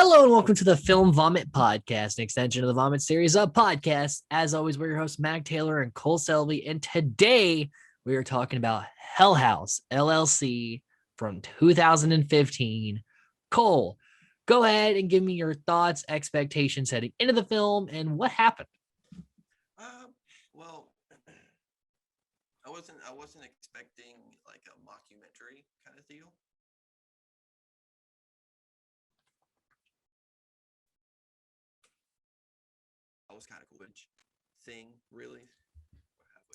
Hello and welcome to the Film Vomit Podcast, an extension of the Vomit series of podcasts. As always, we're your hosts, Mag Taylor and Cole Selby, and today we are talking about Hell House, LLC from 2015. Cole, go ahead and give me your thoughts, expectations heading into the film, and what happened. Well, I wasn't expecting like a mockumentary kind of deal. That was kind of cool. Thing, really.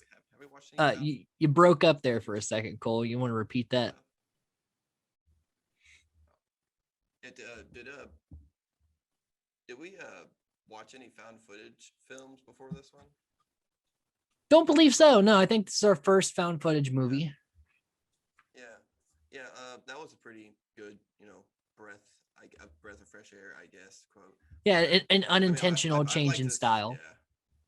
Have we watched anything? You broke up there for a second, Cole. You want to repeat that? Did we watch any found footage films before this one? Don't believe so. No, I think this is our first found footage movie. Yeah. That was a pretty good, breath of fresh air, I guess. Quote. Yeah, an unintentional change like in this, style.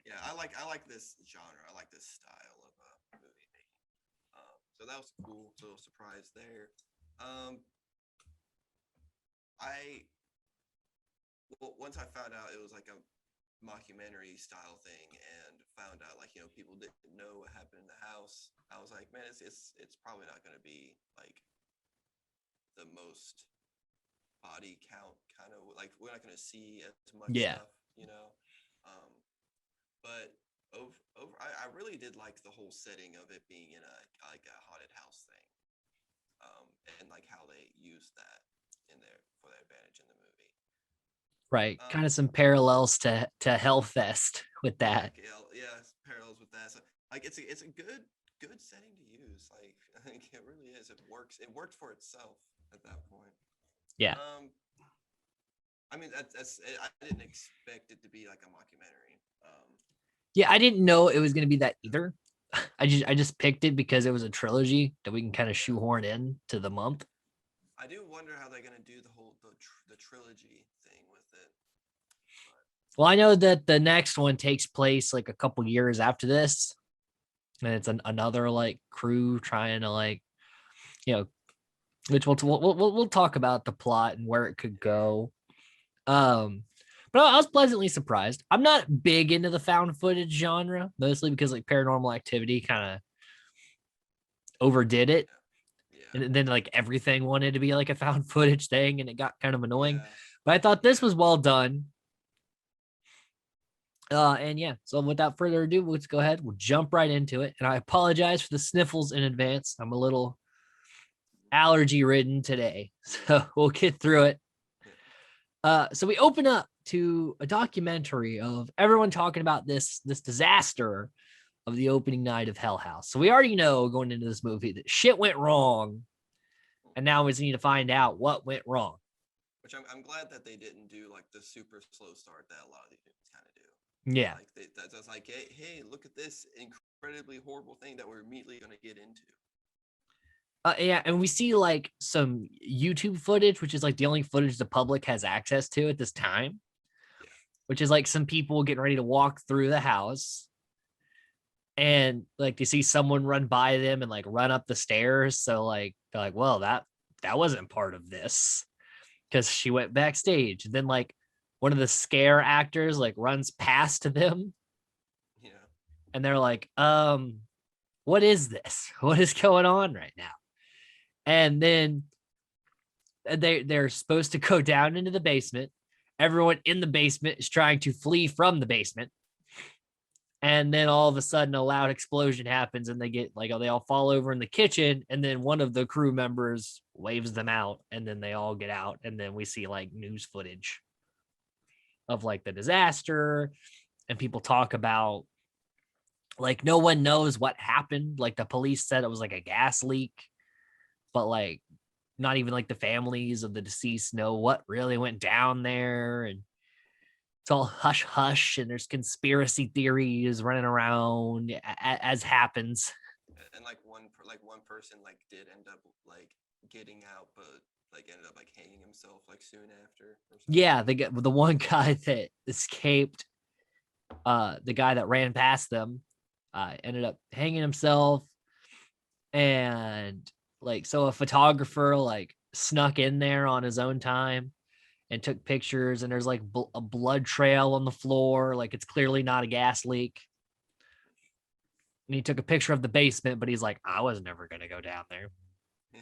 Yeah. I like this genre. I like this style of movie making. So that was cool. So surprise there. Once I found out it was like a mockumentary style thing, and found out people didn't know what happened in the house, I was like, man, it's probably not going to be like the most body count kind of, like, we're not going to see as much stuff, but I really did like the whole setting of it being in a haunted house thing, and like how they used that in there for their advantage in the movie. Right, kind of some parallels to Hellfest with that. Yeah, parallels with that. So like it's a good setting to use. Like, I think it really is. It works. It worked for itself at that point. Yeah. I mean, that's I didn't expect it to be like a mockumentary. Yeah, I didn't know it was going to be that either. I just picked it because it was a trilogy that we can kind of shoehorn in to the month. I do wonder how they're going to do the trilogy thing with it. Well, I know that the next one takes place like a couple years after this, and it's another like crew trying to which we'll talk about the plot and where it could go. But I was pleasantly surprised. I'm not big into the found footage genre, mostly because like Paranormal Activity kind of overdid it. Yeah. And then like everything wanted to be like a found footage thing, and it got kind of annoying. Yeah. But I thought this was well done. And yeah, so without further ado, let's go ahead. We'll jump right into it. And I apologize for the sniffles in advance. I'm a little allergy ridden today, so we'll get through it. So we open up to a documentary of everyone talking about this disaster of the opening night of Hell House. So we already know going into this movie that shit went wrong, and now we just need to find out what went wrong. Which I'm glad that they didn't do like the super slow start that a lot of these movies kind of do. Yeah, like that's like, hey, look at this incredibly horrible thing that we're immediately going to get into. Yeah, and we see like some YouTube footage, which is like the only footage the public has access to at this time. Yeah. Which is like some people getting ready to walk through the house, and like they see someone run by them and like run up the stairs. So like they're like, well, that wasn't part of this, because she went backstage. And then like one of the scare actors like runs past them. Yeah. And they're like, what is this? What is going on right now? And then they're supposed to go down into the basement. Everyone in the basement is trying to flee from the basement. And then all of a sudden a loud explosion happens, and they get they all fall over in the kitchen. And then one of the crew members waves them out, and then they all get out. And then we see like news footage of like the disaster, and people talk about like no one knows what happened. Like the police said it was like a gas leak, but like not even like the families of the deceased know what really went down there. And it's all hush hush, and there's conspiracy theories running around as happens. And like one person like did end up like getting out, but like ended up like hanging himself like soon after. Yeah, the one guy that escaped, the guy that ran past them, ended up hanging himself. And like, so a photographer like snuck in there on his own time and took pictures, and there's like a blood trail on the floor. Like it's clearly not a gas leak. And he took a picture of the basement, but he's like, I was never going to go down there. Yeah.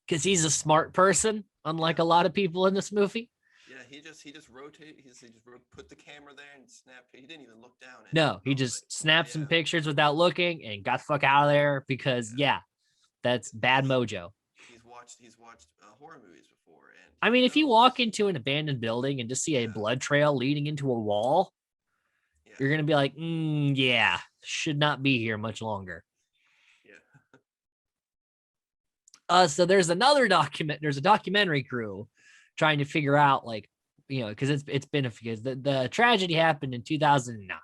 Because he's a smart person, unlike a lot of people in this movie. Yeah, he just rotated. He just put the camera there and snapped. He didn't even look down. No, he just snapped some pictures without looking and got the fuck out of there because that's bad mojo. He's watched horror movies before, and I mean, if you walk into an abandoned building and just see a blood trail leading into a wall, you're gonna be like, should not be here much longer. Yeah. So there's a documentary crew trying to figure out, like, because it's been because the tragedy happened in 2009.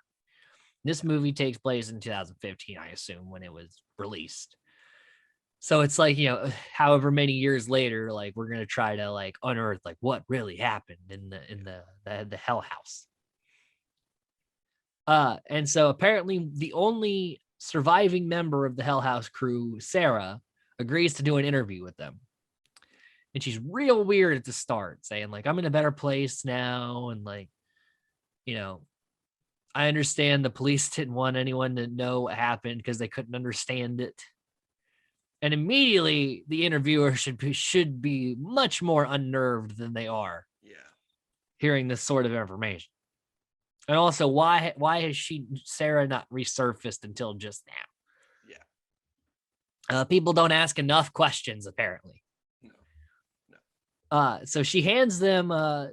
This movie takes place in 2015, I assume, when it was released. So it's like, however many years later, like we're gonna try to like unearth like what really happened in the Hell House. And so apparently the only surviving member of the Hell House crew, Sarah, agrees to do an interview with them. And she's real weird at the start, saying like, I'm in a better place now. And like, I understand the police didn't want anyone to know what happened because they couldn't understand it. And immediately the interviewer should be much more unnerved than they are. Yeah. Hearing this sort of information. And also, why has Sarah not resurfaced until just now? Yeah. People don't ask enough questions, apparently. No. So she hands them a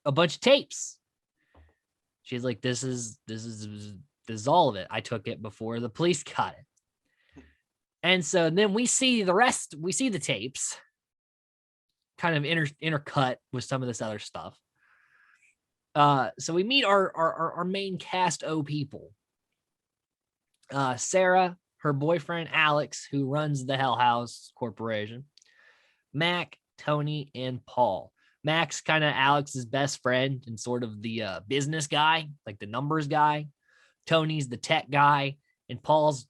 bunch of tapes. She's like, this is all of it. I took it before the police got it. And so then we see the rest. We see the tapes kind of intercut with some of this other stuff. So we meet our main cast O people. Sarah, her boyfriend Alex, who runs the Hell House Corporation, Mac, Tony, and Paul. Mac's kind of Alex's best friend and sort of the business guy, like the numbers guy. Tony's the tech guy, and Paul's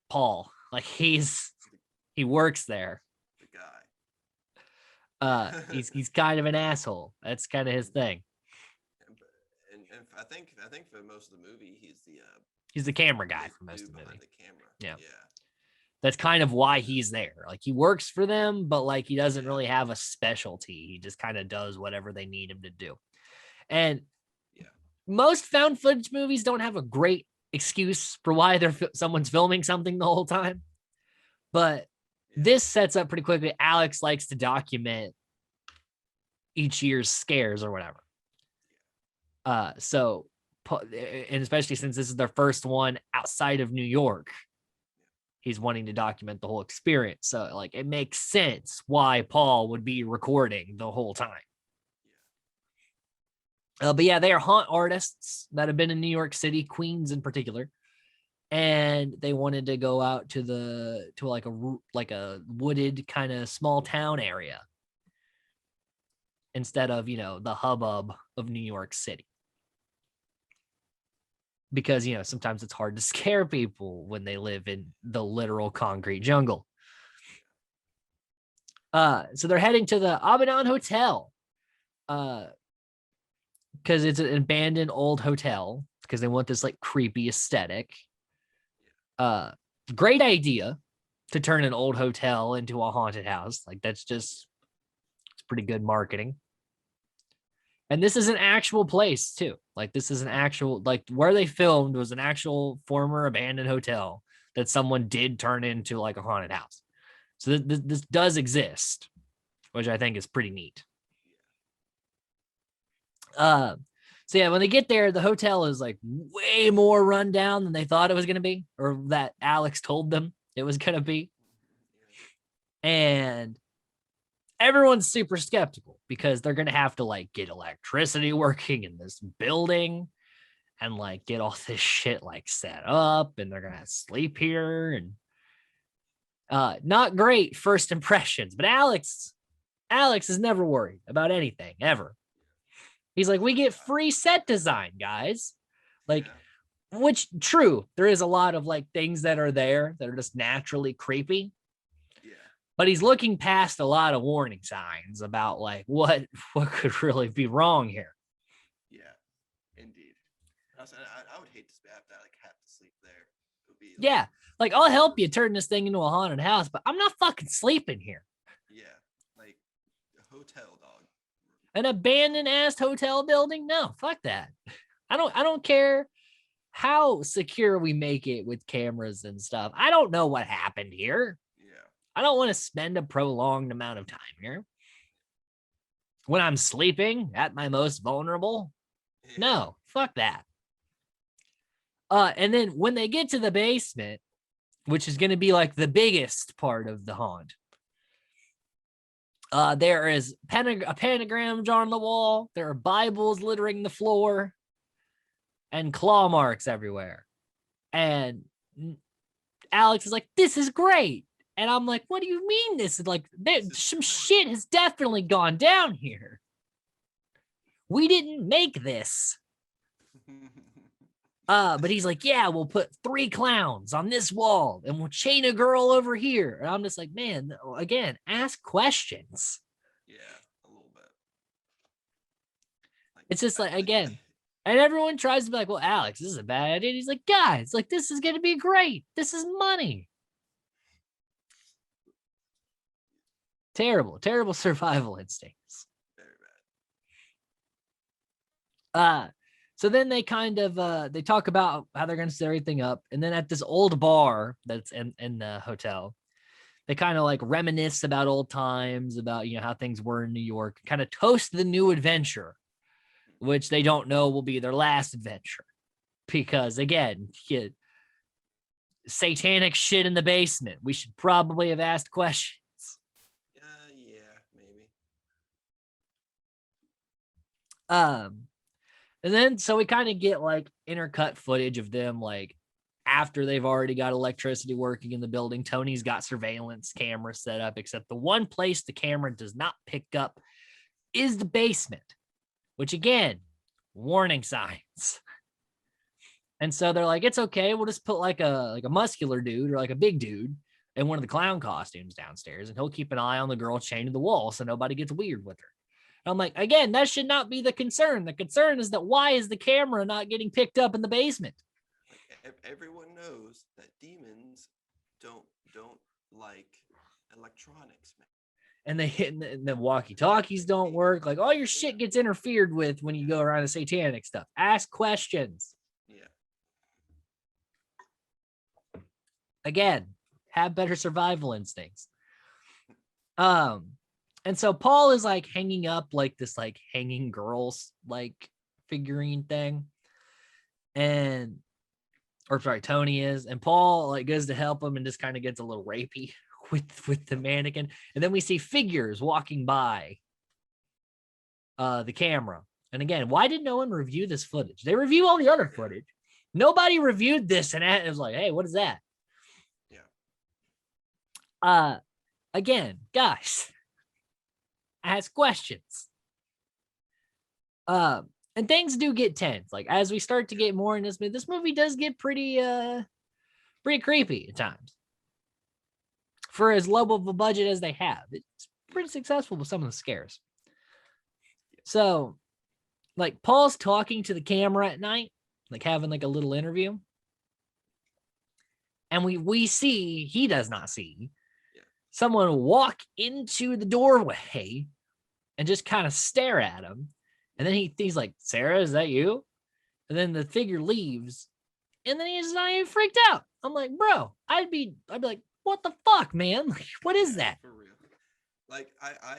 Paul. Like he works there. The guy. He's kind of an asshole. That's kind of his thing. And I think for most of the movie, he's the camera guy for most of the movie. The camera. Yeah. That's kind of why he's there. Like he works for them, but like he doesn't really have a specialty. He just kind of does whatever they need him to do. And most found footage movies don't have a great excuse for why someone's filming something the whole time. But this sets up pretty quickly. Alex likes to document each year's scares or whatever. So, and especially since this is their first one outside of New York, he's wanting to document the whole experience. So like, it makes sense why Paul would be recording the whole time. But yeah, they are haunt artists that have been in New York City, Queens in particular. And they wanted to go out to like a wooded kind of small town area instead of, the hubbub of New York City. Because, sometimes it's hard to scare people when they live in the literal concrete jungle. So they're heading to the Abaddon Hotel. Because it's an abandoned old hotel. Because they want this like creepy aesthetic. Great idea to turn an old hotel into a haunted house. Like it's pretty good marketing. And this is an actual place too. Like this is an actual, like where they filmed was an actual former abandoned hotel that someone did turn into like a haunted house. So this does exist, which I think is pretty neat. So yeah, when they get there, the hotel is like way more run down than they thought it was going to be, or that Alex told them it was going to be. And everyone's super skeptical because they're going to have to like get electricity working in this building and like get all this shit like set up, and they're going to sleep here. And not great first impressions, but Alex is never worried about anything ever. He's like, we get free set design, guys. Like, which true, there is a lot of like things that are there that are just naturally creepy. Yeah. but he's looking past a lot of warning signs about like what could really be wrong here. Yeah, indeed. I would hate to have to sleep there. It would be Yeah, like I'll help you turn this thing into a haunted house, but I'm not fucking sleeping here. yeah, like a hotel, dog. An abandoned ass hotel building? No, fuck that. I don't care how secure we make it with cameras and stuff. I don't know what happened here. Yeah. I don't want to spend a prolonged amount of time here. When I'm sleeping at my most vulnerable? Yeah. No, fuck that. And then when they get to the basement, which is going to be like the biggest part of the haunt, there is a pentagram drawn on the wall. There are Bibles littering the floor and claw marks everywhere. And Alex is like, this is great. And I'm like, what do you mean this is like, some shit has definitely gone down here. We didn't make this. But he's like, yeah, we'll put 3 clowns on this wall and we'll chain a girl over here. And I'm just like, man, again, ask questions. Yeah, a little bit. It's just like, again, and everyone tries to be like, well, Alex, this is a bad idea. He's like, guys, like, this is going to be great. This is money. Terrible survival instincts. Very bad. So then they kind of they talk about how they're going to set everything up, and then at this old bar that's in the hotel, they kind of like reminisce about old times, about how things were in New York, kind of toast the new adventure, which they don't know will be their last adventure, because again, satanic shit in the basement. We should probably have asked questions. Yeah, maybe. And then so we kind of get like intercut footage of them like after they've already got electricity working in the building. Tony's got surveillance cameras set up, except the one place the camera does not pick up is the basement, which again, warning signs. And so they're like, it's okay. We'll just put like a muscular dude or like a big dude in one of the clown costumes downstairs, and he'll keep an eye on the girl chained to the wall so nobody gets weird with her. I'm like, again, that should not be the concern. The concern is that why is the camera not getting picked up in the basement? Like, everyone knows that demons don't like electronics, man. And they hit the walkie-talkies don't work. Like all your shit gets interfered with when you go around the satanic stuff. Ask questions. Yeah. Again, have better survival instincts. And so Paul is like hanging up like this like hanging girls like figurine thing. Tony is, and Paul like goes to help him and just kind of gets a little rapey with the mannequin. And then we see figures walking by the camera. And again, why did no one review this footage? They review all the other footage. Nobody reviewed this and it was like, hey, what is that? Yeah. Again, guys, ask questions. And things do get tense. Like as we start to get more in this movie does get pretty creepy at times. For as low of a budget as they have, it's pretty successful with some of the scares. So, like Paul's talking to the camera at night, like having like a little interview, and we see, he does not see, someone walk into the doorway and just kind of stare at him. And then he's like, Sarah, is that you? And then the figure leaves. And then he's not even freaked out. I'm like, bro, I'd be like, what the fuck, man? Like, what is that? For real. Like I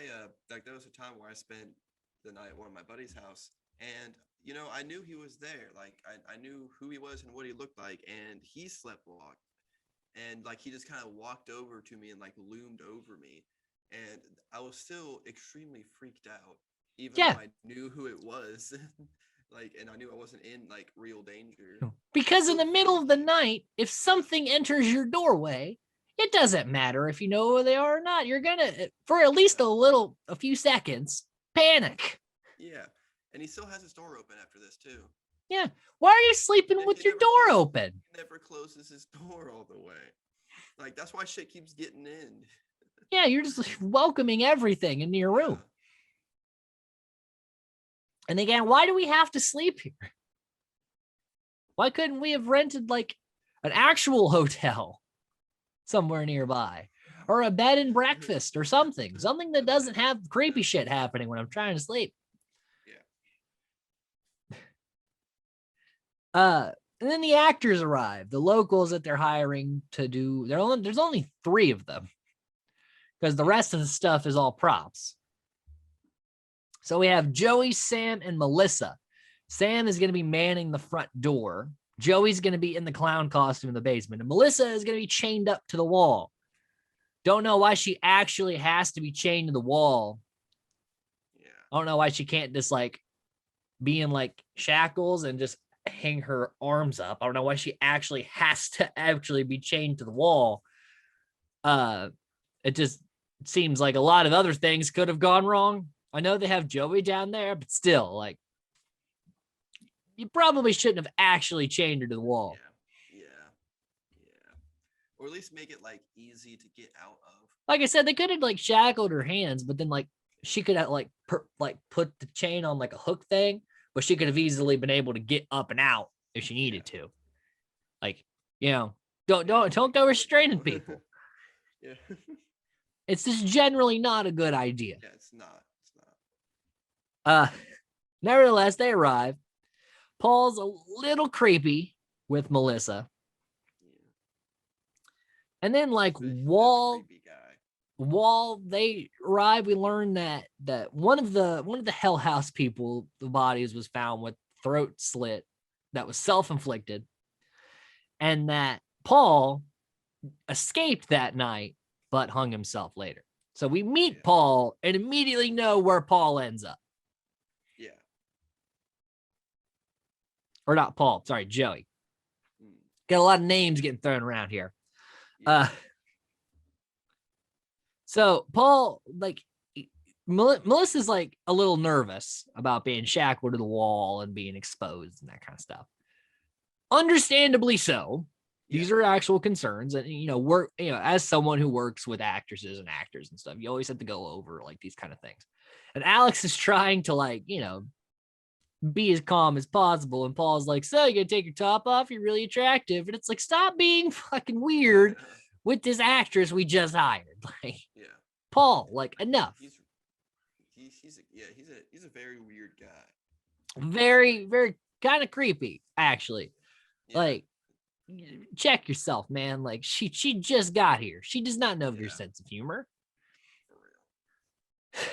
like there was a time where I spent the night at one of my buddy's house, and I knew he was there. Like I knew who he was and what he looked like, and he slept walked. And like he just kind of walked over to me and like loomed over me, and I was still extremely freaked out, even though I knew who it was. Like, and I knew I wasn't in like real danger. Because in the middle of the night, if something enters your doorway, it doesn't matter if you know who they are or not. You're gonna, for at least a few seconds, panic. Yeah, and he still has his door open after this too. Yeah. Why are you sleeping with your door open? He never closes his door all the way. Like, that's why shit keeps getting in. Yeah, you're just welcoming everything into your room. And again, why do we have to sleep here? Why couldn't we have rented like an actual hotel somewhere nearby, or a bed and breakfast or something that doesn't have creepy shit happening when I'm trying to sleep? And then the actors arrive, the locals that they're hiring to do. There's only 3 of them because the rest of the stuff is all props. So we have Joey, Sam, and Melissa. Sam is going to be manning the front door. Joey's going to be in the clown costume in the basement. And Melissa is going to be chained up to the wall. Don't know why she actually has to be chained to the wall. Yeah. I don't know why she can't just like be in like shackles and just hang her arms up. I don't know why she actually has to actually be chained to the wall. It just seems like a lot of other things could have gone wrong. I know they have Joey down there, but still, like, you probably shouldn't have actually chained her to the wall. Yeah. Or at least make it like easy to get out of. Like I said, they could have like shackled her hands, but then like she could have like put the chain on like a hook thing, but she could have easily been able to get up and out if she needed to. Like, you know, don't go restraining people. Yeah. It's just generally not a good idea. Yeah, it's not. Nevertheless, they arrive. Paul's a little creepy with Melissa. And then like while they arrive, we learn that one of the Hell House people, the bodies was found with throat slit that was self-inflicted, and that Paul escaped that night but hung himself later. So we meet Paul and immediately know where Paul ends up. Yeah. Or not Paul, sorry, Joey. Got a lot of names getting thrown around here. So Paul, like, Melissa's like a little nervous about being shackled to the wall and being exposed and that kind of stuff. Understandably so. These are actual concerns, and as someone who works with actresses and actors and stuff, you always have to go over like these kind of things. And Alex is trying to like, be as calm as possible, and Paul's like, "So you gonna take your top off? You're really attractive." And it's like, stop being fucking weird with this actress we just hired. Like, Paul, like, enough. He's a very weird guy. Very, very kind of creepy, actually. Like, check yourself, man. Like, she just got here. She does not know of your sense of humor. For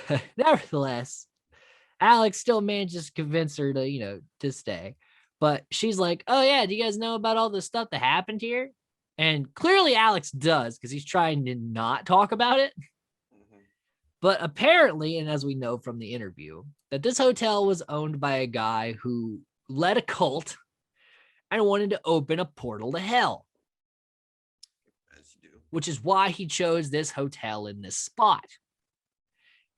real. Nevertheless, Alex still manages to convince her to stay. But she's like, "Oh yeah, do you guys know about all the stuff that happened here?" And clearly Alex does, because he's trying to not talk about it. But apparently, and as we know from the interview, that this hotel was owned by a guy who led a cult and wanted to open a portal to hell. As you do. Which is why he chose this hotel in this spot.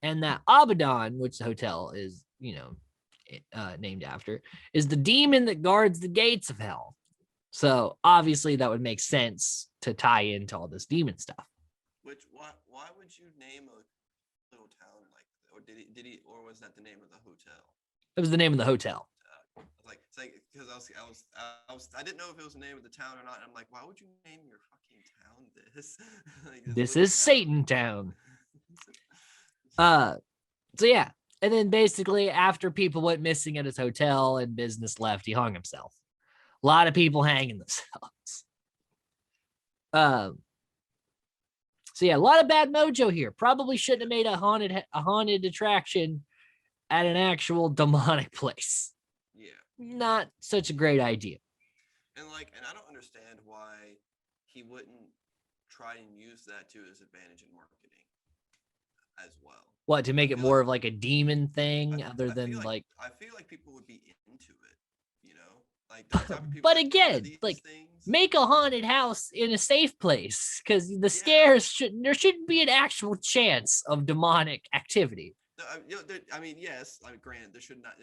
And that Abaddon, which the hotel is, named after, is the demon that guards the gates of hell. So obviously that would make sense to tie into all this demon stuff. Which why would you name a little town like that? Or did he or was that the name of the hotel? It was the name of the hotel. Because I didn't know if it was the name of the town or not. And I'm like, why would you name your fucking town this? This is Satan Town. So yeah, and then basically after people went missing at his hotel and business left, he hung himself. A lot of people hanging themselves. So yeah, a lot of bad mojo here. Probably shouldn't have made a haunted attraction at an actual demonic place. Yeah. Not such a great idea. And I don't understand why he wouldn't try and use that to his advantage in marketing as well. What, to make it more of like a demon thing I than feel like I feel like people would be into it, Like the type of people but that again, like things. Make a haunted house in a safe place, because the scares there shouldn't be an actual chance of demonic activity. Yes, granted, there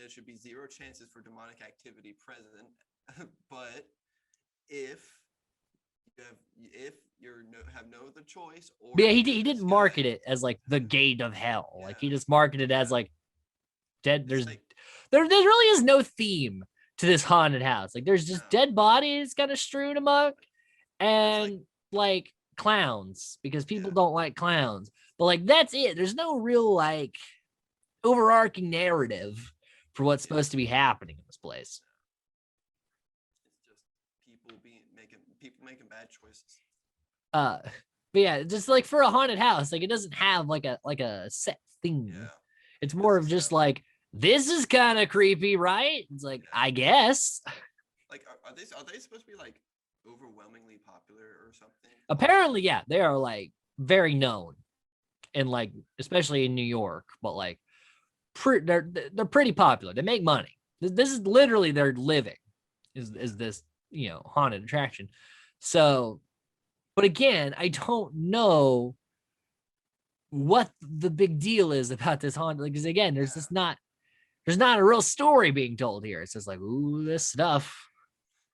should be zero chances for demonic activity present, but if have if you're have no other choice, or But yeah, you he get this didn't market guy. it as like the gate of hell. Yeah, Like he just marketed it as like dead. it's like There really is no theme to this haunted house. Like there's just no, dead bodies kind of strewn amok there's like and like clowns because people yeah, don't like clowns. But like that's it. There's no real like overarching narrative for what's yeah. supposed to be happening in this place. It's just people making bad choices. Uh but yeah, just like for a haunted house, like it doesn't have like a set theme. Yeah, It's it more of doesn't just sound like this is kind of creepy, right? It's like, yeah. I guess. Like are they supposed to be like overwhelmingly popular or something? Apparently, yeah, they are like very known and like especially in New York, but like they're pretty popular. They make money. This is literally their living is this, haunted attraction. So, but again, I don't know what the big deal is about this haunted, because again, there's not a real story being told here. It's just like, ooh, this stuff.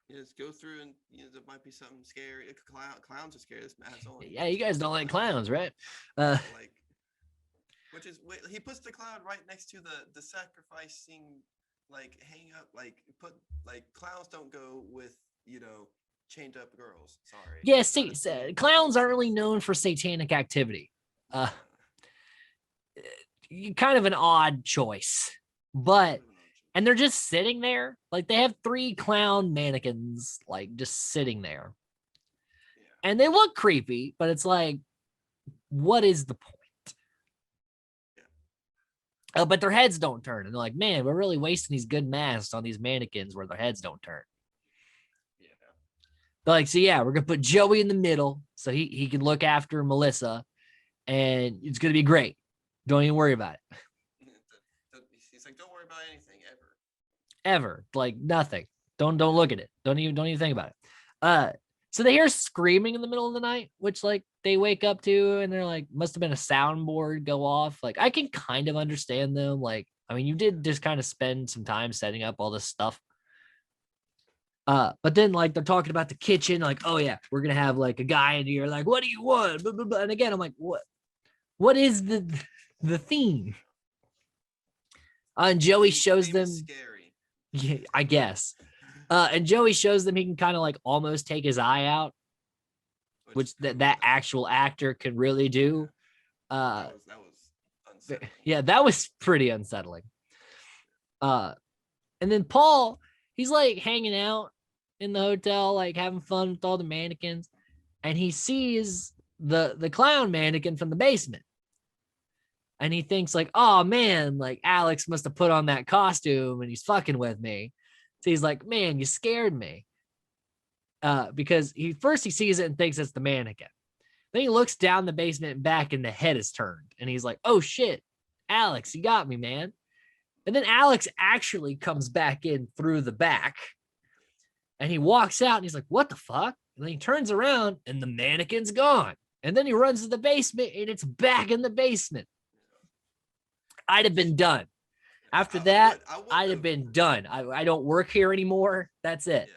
You just go through and there might be something scary. Clowns are scary. This mask on. Yeah, you guys don't like clowns, right? Yeah, like which is he puts the clown right next to the sacrificing, like hang up, like put like clowns don't go with chained up girls. Sorry. Yeah, It's not see, a thing. clowns aren't really known for satanic activity. Uh, kind of an odd choice, but and they're just sitting there. Like they have 3 clown mannequins, like just sitting there, Yeah. and they look creepy. But it's like, what is the point? Yeah. But their heads don't turn, and they're like, man, we're really wasting these good masks on these mannequins where their heads don't turn. Yeah. They're like, so yeah, we're gonna put Joey in the middle so he can look after Melissa, and it's gonna be great. Don't even worry about it. He's like, don't worry about anything Ever. Like nothing. Don't look at it. Don't even think about it. So they hear screaming in the middle of the night, which like they wake up to, and they're like, must have been a soundboard go off. Like I can kind of understand them. Like, I mean, you did just kind of spend some time setting up all this stuff. But then like they're talking about the kitchen, like, oh yeah, we're gonna have like a guy in here, like, what do you want? Blah, blah, blah. And again, I'm like, what is the theme? And Joey shows them scary. Yeah, I guess. And Joey shows them he can kind of like almost take his eye out, which that actual actor can really do. That was unsettling. Yeah, that was pretty unsettling. And then Paul, he's like hanging out in the hotel, like having fun with all the mannequins, and he sees the clown mannequin from the basement. And he thinks like, oh man, like Alex must have put on that costume and he's fucking with me. So he's like, man, you scared me. Because he sees it and thinks it's the mannequin. Then he looks down the basement and back and the head is turned. And he's like, oh shit, Alex, you got me, man. And then Alex actually comes back in through the back. And he walks out and he's like, what the fuck? And then he turns around and the mannequin's gone. And then he runs to the basement and it's back in the basement. I'd have been done. After that, I'd have been done. I don't work here anymore. That's it.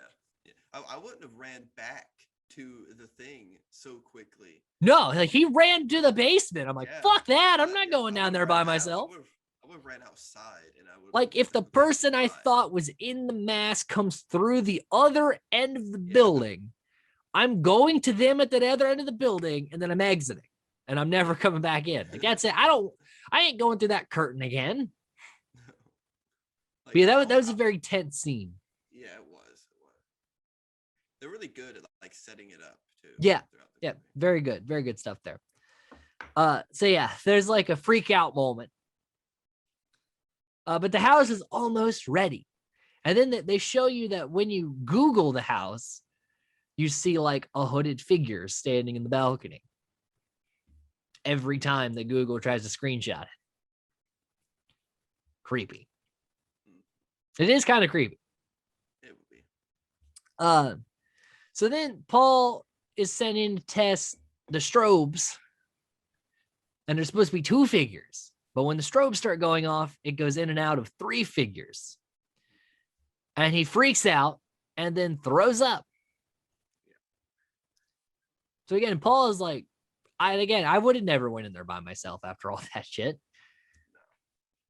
Yeah. I wouldn't have ran back to the thing so quickly. No, like he ran to the basement. I'm like, fuck that. I'm not going down there by myself. I would have ran outside, and I would like if the person I thought was in the mask comes through the other end of the building, I'm going to them at the other end of the building, and then I'm exiting, and I'm never coming back in. Like that's it. I ain't going through that curtain again. Like, yeah, that was a very tense scene. Yeah, it was. They're really good at like setting it up too. Yeah, very good stuff there. So yeah, there's like a freak out moment. But the house is almost ready, and then they show you that when you Google the house, you see like a hooded figure standing in the balcony. Every time that Google tries to screenshot it. Creepy. It is kind of creepy. It would be. So then Paul is sent in to test the strobes, and there's supposed to be 2 figures. But when the strobes start going off, it goes in and out of 3 figures. And he freaks out and then throws up. So again, Paul is like, I would have never went in there by myself after all that shit.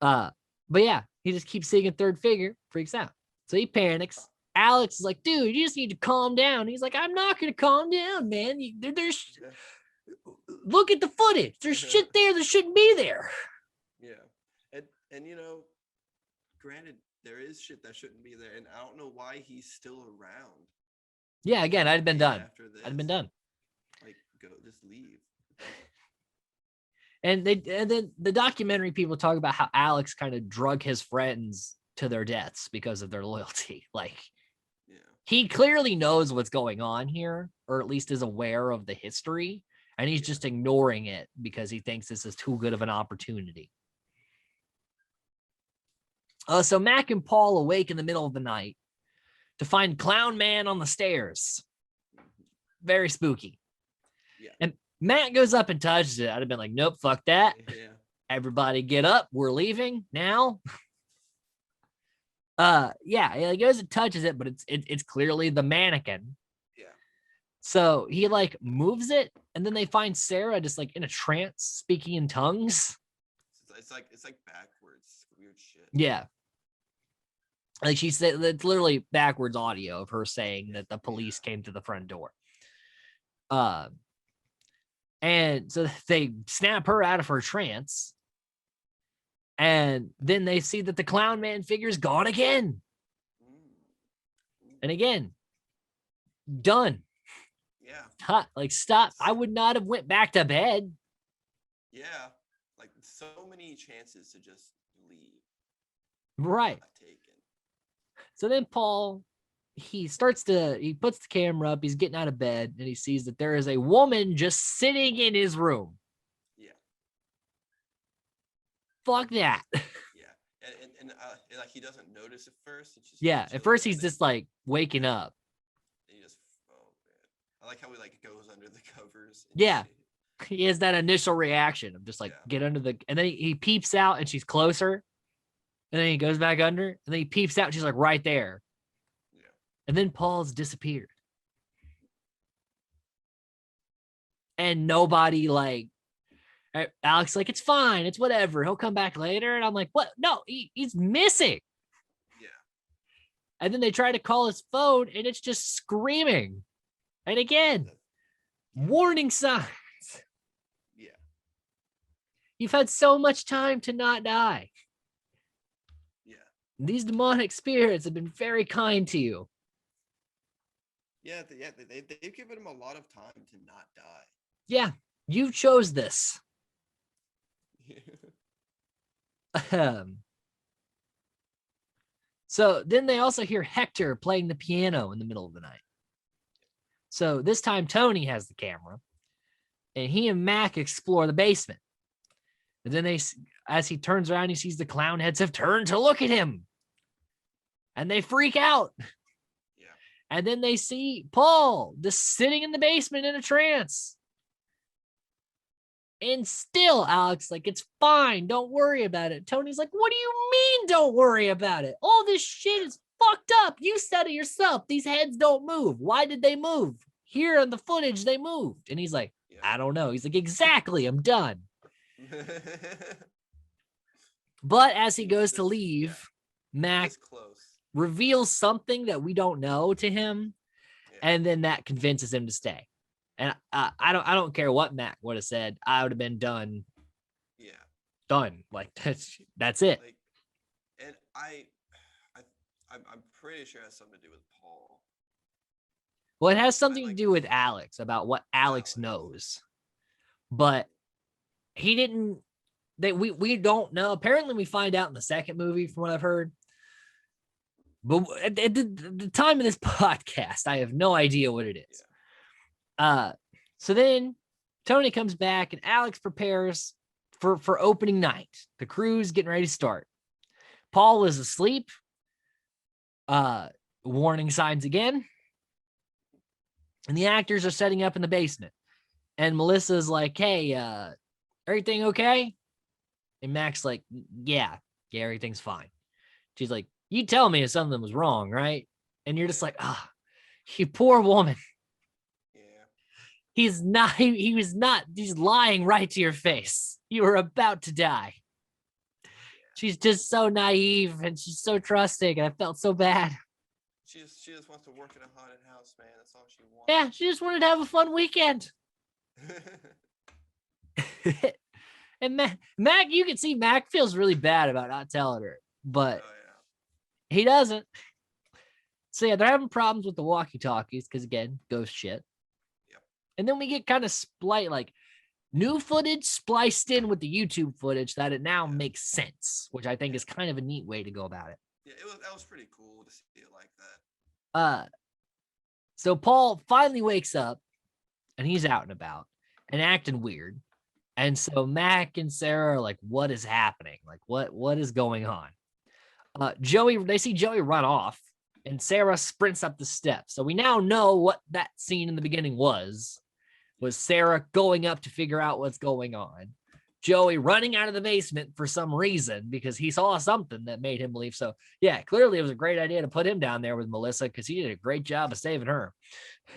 But yeah, he just keeps seeing a third figure, freaks out. So he panics. Alex is like, dude, you just need to calm down. He's like, I'm not going to calm down, man. There's look at the footage. There's shit there that shouldn't be there. Yeah. And granted, there is shit that shouldn't be there. And I don't know why he's still around. Yeah, again, I'd been done. I'd been done. Like, go, just leave. And then the documentary people talk about how Alex kind of drug his friends to their deaths because of their loyalty. Like, he clearly knows what's going on here, or at least is aware of the history, and he's just ignoring it because he thinks this is too good of an opportunity. So Mac and Paul awake in the middle of the night to find Clown Man on the stairs. Very spooky. Yeah. And Matt goes up and touches it. I'd have been like, nope, fuck that. Yeah. Everybody get up. We're leaving now. Yeah, he goes and touches it, but it's clearly the mannequin. Yeah. So he like moves it, and then they find Sarah just like in a trance, speaking in tongues. It's like backwards, weird shit. Yeah. Like she said, it's literally backwards audio of her saying that the police came to the front door. And so they snap her out of her trance. And then they see that the Clown Man figure's gone again. And again, done. Yeah. Like, stop. I would not have went back to bed. Yeah. Like, so many chances to just leave. Right. Taken. So then Paul, he puts the camera up. He's getting out of bed, and he sees that there is a woman just sitting in his room. Yeah. Fuck that. Yeah. And like, he doesn't notice at first. It's just at first he's just like waking up. And he just, oh man. I like how he like goes under the covers. Yeah. He has that initial reaction of just like get under the, and then he peeps out and she's closer. And then he goes back under, and then he peeps out and she's like right there. Yeah. And then Paul's disappeared. And nobody like, Alex like, it's fine, it's whatever, he'll come back later. And I'm like, what? No, he's missing. Yeah. And then they try to call his phone, and it's just screaming. And again, warning signs. Yeah. You've had so much time to not die. Yeah. These demonic spirits have been very kind to you. Yeah, they've given him a lot of time to not die. Yeah, you chose this. So then they also hear Hector playing the piano in the middle of the night. So this time Tony has the camera, and he and Mac explore the basement. And then as he turns around, he sees the clown heads have turned to look at him, and they freak out. Yeah. And then they see Paul just sitting in the basement in a trance. And still, Alex, like, it's fine. Don't worry about it. Tony's like, what do you mean don't worry about it? All this shit is fucked up. You said it yourself. These heads don't move. Why did they move? Here in the footage, they moved. And he's like, I don't know. He's like, exactly. I'm done. But as he goes to leave, Mac reveals something that we don't know to him. And then that convinces him to stay. And I don't care what Mac would have said. I would have been done. Yeah. Done. Like that's it. Like, and I'm pretty sure it has something to do with Paul. Well, it has something to do with Alex, about what Alex knows. But he didn't. We don't know. Apparently, we find out in the second movie, from what I've heard. But at the time of this podcast, I have no idea what it is. So then Tony comes back, and Alex prepares for opening night. The crew's getting ready to start. Paul is asleep. Warning signs again. And the actors are setting up in the basement. And Melissa's like, hey, everything okay? And Mac's like, yeah, everything's fine. She's like, you tell me if something was wrong, right? And you're just like, you poor woman. He's not, he was not, he's lying right to your face. You were about to die. She's just so naive and she's so trusting, and I felt so bad. She just wants to work in a haunted house, man. That's all she wants. Yeah, she just wanted to have a fun weekend. And Mac, you can see Mac feels really bad about not telling her, but he doesn't. So yeah, they're having problems with the walkie-talkies because again, ghost shit. Yep. And then we get kind of like new footage spliced in with the YouTube footage that it now makes sense, which I think is kind of a neat way to go about it. Yeah, that was pretty cool to see it like that. So Paul finally wakes up and he's out and about and acting weird. And so Mac and Sarah are like, what is happening? Like, what is going on? They see Joey run off and Sarah sprints up the steps. So we now know what that scene in the beginning was Sarah going up to figure out what's going on. Joey running out of the basement for some reason because he saw something that made him believe. So yeah, clearly it was a great idea to put him down there with Melissa because he did a great job of saving her. Yeah,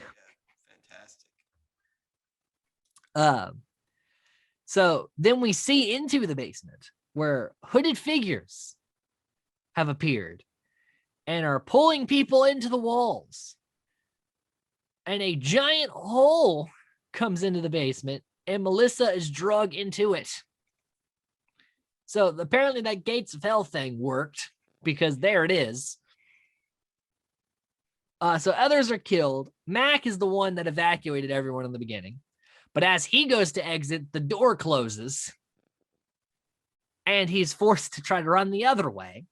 fantastic. So then we see into the basement where hooded figures have appeared and are pulling people into the walls. And a giant hole comes into the basement and Melissa is drugged into it. So apparently that Gates of Hell thing worked because there it is. So others are killed. Mac is the one that evacuated everyone in the beginning. But as he goes to exit, the door closes and he's forced to try to run the other way.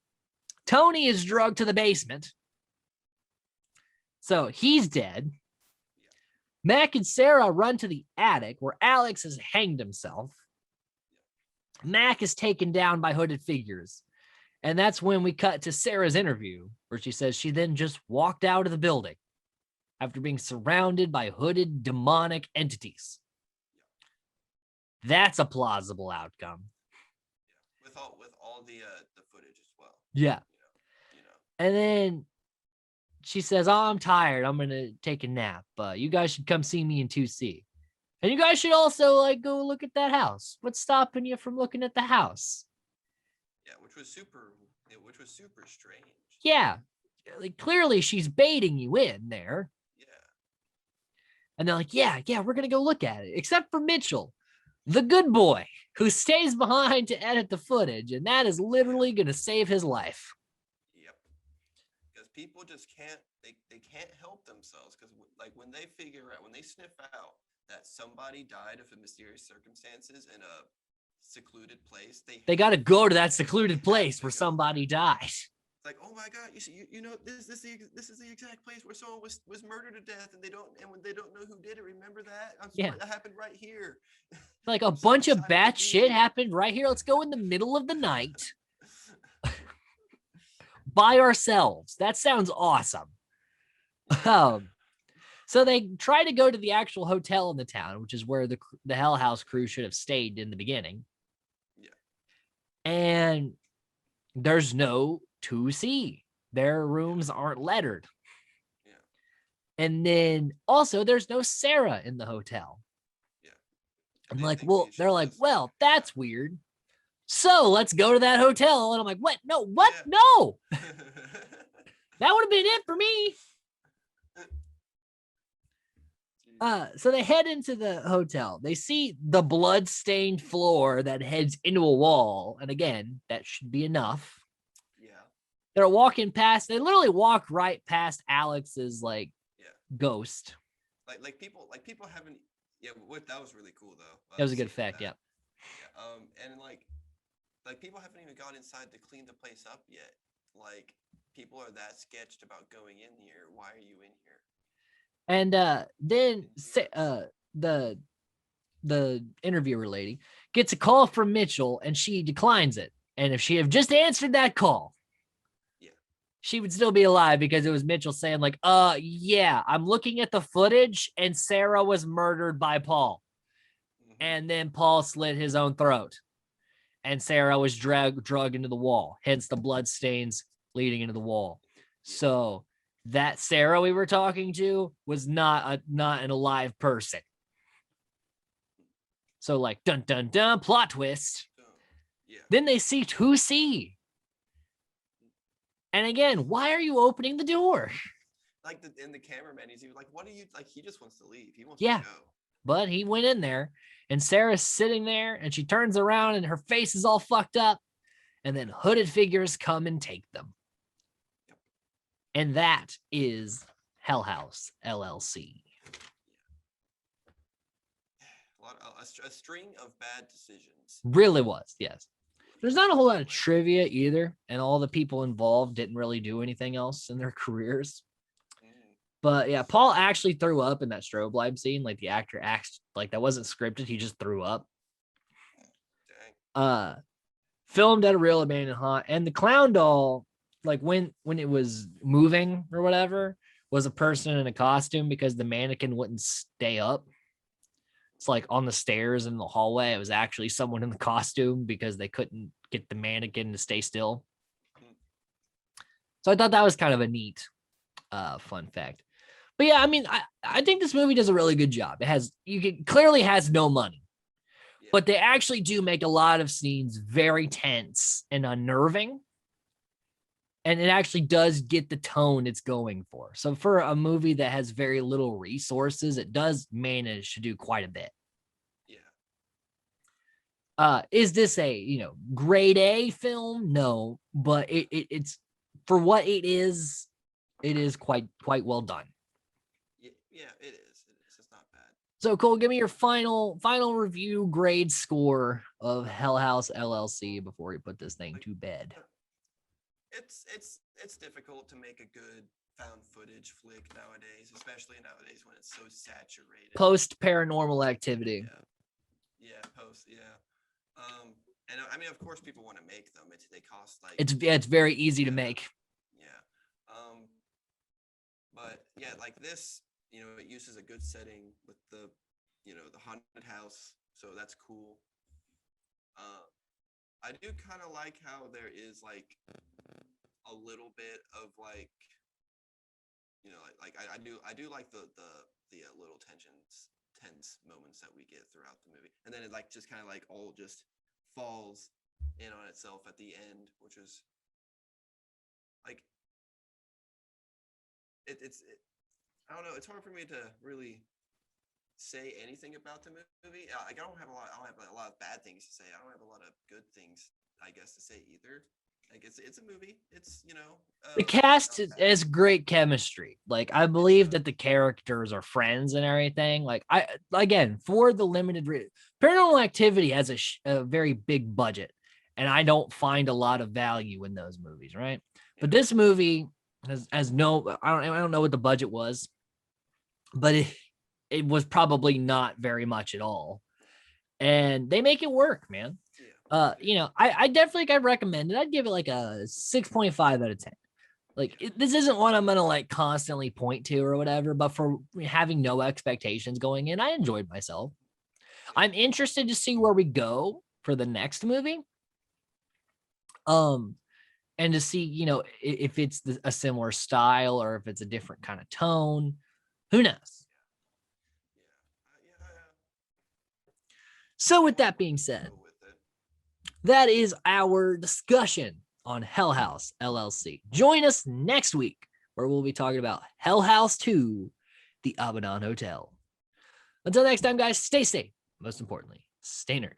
Tony is drugged to the basement. So he's dead. Mac and Sarah run to the attic where Alex has hanged himself. Mac is taken down by hooded figures. And that's when we cut to Sarah's interview where she says she then just walked out of the building after being surrounded by hooded demonic entities. That's a plausible outcome. With all the footage as well. Yeah. And then she says, oh, I'm tired. I'm going to take a nap. You guys should come see me in 2C. And you guys should also like go look at that house. What's stopping you from looking at the house? Yeah, which was super strange. Yeah. Like clearly she's baiting you in there. Yeah. And they're like, yeah, we're going to go look at it. Except for Mitchell, the good boy, who stays behind to edit the footage. And that is literally going to save his life. Yep. Because people just can't, they can't help themselves. Because like when they sniff out that somebody died of mysterious circumstances in a secluded place, they got to go to that secluded place where somebody died. It's like, oh my God, you know this is the exact place where someone was murdered to death, and when they don't know who did it, remember that? That happened right here. Like a bunch of bad shit happened right here. Let's go in the middle of the night by ourselves. That sounds awesome. So they try to go to the actual hotel in the town, which is where the Hell House crew should have stayed in the beginning. Yeah. And there's no 2C. Their rooms aren't lettered. Yeah. And then also there's no Sarah in the hotel. Yeah. I'm like, well, they're like, well, that's weird. So let's go to that hotel. And I'm like, what? No, what? Yeah. No. That would have been it for me. So they head into the hotel. They see the blood-stained floor that heads into a wall. And again, that should be enough. Yeah. They're walking past. They literally walk right past Alex's ghost. Like people haven't. Yeah, that was really cool though. That was a good effect. Yeah. And like people haven't even gone inside to clean the place up yet. Like people are that sketched about going in here. Why are you in here? And then the interviewer lady gets a call from Mitchell and she declines it. And if she had just answered that call, she would still be alive because it was Mitchell saying like, yeah, I'm looking at the footage and Sarah was murdered by Paul. Mm-hmm. And then Paul slit his own throat and Sarah was drugged into the wall. Hence the blood stains leading into the wall. So that Sarah we were talking to was not an alive person. So like, dun, dun, dun, plot twist. Yeah. Then they see 2C. And again, why are you opening the door? Like the cameraman, he's like, what are you like? He just wants to leave. He wants Yeah. to go. But he went in there, and Sarah's sitting there, and she turns around, and her face is all fucked up. And then hooded figures come and take them. Yep. And that is Hell House LLC. A string of bad decisions. Really was, yes. There's not a whole lot of trivia either, and all the people involved didn't really do anything else in their careers. But yeah, Paul actually threw up in that strobe light scene. Like the actor acts like that wasn't scripted. He just threw up. Dang. Filmed at a real abandoned haunt, and the clown doll, like when it was moving or whatever, was a person in a costume because the mannequin wouldn't stay up. It's like on the stairs in the hallway. It was actually someone in the costume because they couldn't get the mannequin to stay still. So I thought that was kind of a neat fun fact. But yeah, I mean, I think this movie does a really good job. Clearly has no money, but they actually do make a lot of scenes very tense and unnerving. And it actually does get the tone it's going for. So for a movie that has very little resources, it does manage to do quite a bit. Yeah. Is this a, grade A film? No, but it's for what it is quite well done. Yeah, it is. It's not bad. So Cole, give me your final review grade score of Hell House LLC before we put this thing to bed. It's difficult to make a good found footage flick nowadays, especially nowadays when it's so saturated. Post Paranormal Activity. Yeah. And I mean, of course, people want to make them. They cost like it's very easy to make. Yeah. But yeah, like this, it uses a good setting with the haunted house, so that's cool. I do kind of like how there is like a little bit of like, I do like the little tense moments that we get throughout the movie, and then it like just kind of like all just falls in on itself at the end, which is like it's I don't know. It's hard for me to really say anything about the movie. I don't have a lot of bad things to say. I don't have a lot of good things, I guess, to say either. Like it's a movie. It's the cast has great chemistry. Like I believe that the characters are friends and everything. Like again, for the limited Paranormal Activity has a very big budget, and I don't find a lot of value in those movies, right? But this movie has no. I don't know what the budget was, but it was probably not very much at all, and they make it work, man. I definitely I'd recommend it. I'd give it like a 6.5 out of 10. Like this isn't one I'm gonna like constantly point to or whatever, but for having no expectations going in, I enjoyed myself. I'm interested to see where we go for the next movie. And to see, if it's a similar style or if it's a different kind of tone. Who knows? So with that being said, that is our discussion on Hell House LLC. Join us next week where we'll be talking about Hell House 2, the Abaddon Hotel. Until next time, guys, stay safe. Most importantly, stay nerdy.